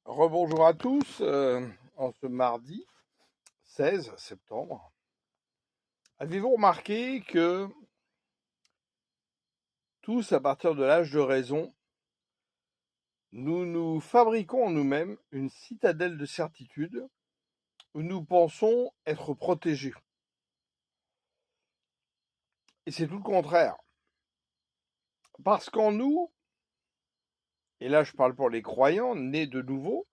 Rebonjour à tous, en ce mardi 16 septembre. Avez-vous remarqué que tous, à partir de l'âge de raison, nous nous fabriquons en nous-mêmes une citadelle de certitude où nous pensons être protégés. Et c'est tout le contraire. Parce qu'en nous, et là je parle pour les croyants nés de nouveau,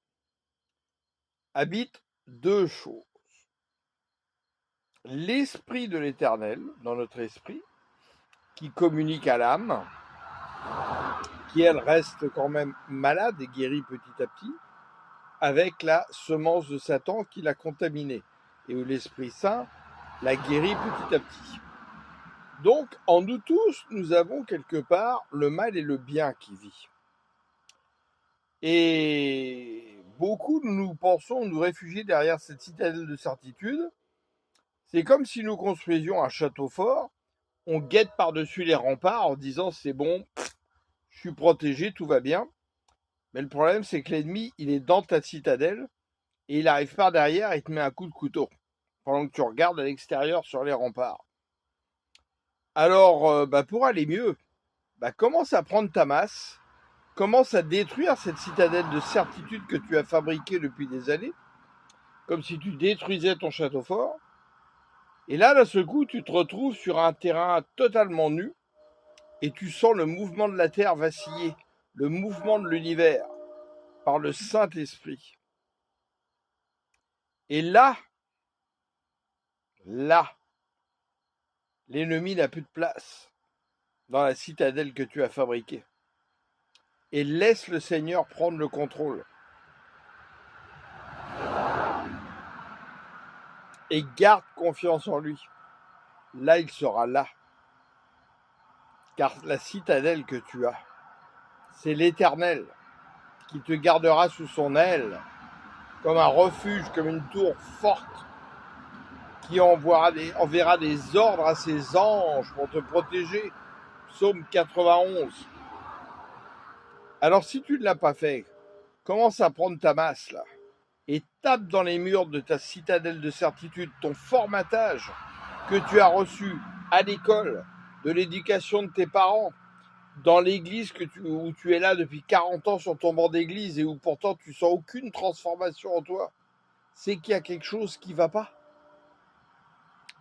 habitent deux choses. L'esprit de l'Éternel dans notre esprit, qui communique à l'âme, qui elle reste quand même malade et guérie petit à petit, avec la semence de Satan qui l'a contaminée, et où l'Esprit Saint la guérit petit à petit. Donc, en nous tous, nous avons quelque part le mal et le bien qui vit. Et beaucoup, nous pensons nous réfugier derrière cette citadelle de certitude. C'est comme si nous construisions un château fort, on guette par-dessus les remparts en disant c'est bon, je suis protégé, tout va bien. Mais le problème, c'est que l'ennemi, il est dans ta citadelle et il arrive par derrière et il te met un coup de couteau pendant que tu regardes à l'extérieur sur les remparts. Alors, pour aller mieux, commence à prendre ta masse, commence à détruire cette citadelle de certitude que tu as fabriquée depuis des années, comme si tu détruisais ton château fort. Et là, d'un seul coup, tu te retrouves sur un terrain totalement nu et tu sens le mouvement de la terre vaciller, le mouvement de l'univers par le Saint-Esprit. Et là, l'ennemi n'a plus de place dans la citadelle que tu as fabriquée. Et laisse le Seigneur prendre le contrôle. Et garde confiance en lui. Là, il sera là. Car la citadelle que tu as, c'est l'Éternel qui te gardera sous son aile, comme un refuge, comme une tour forte, qui enverra des ordres à ses anges pour te protéger. Psaume 91. Alors si tu ne l'as pas fait, commence à prendre ta masse là et tape dans les murs de ta citadelle de certitude, ton formatage que tu as reçu à l'école, de l'éducation de tes parents, dans l'église où tu es là depuis 40 ans sur ton banc d'église et où pourtant tu sens aucune transformation en toi. C'est qu'il y a quelque chose qui ne va pas.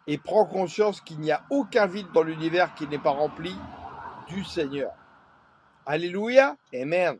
Et prends conscience qu'il n'y a aucun vide dans l'univers qui n'est pas rempli du Seigneur. Alléluia, Amen.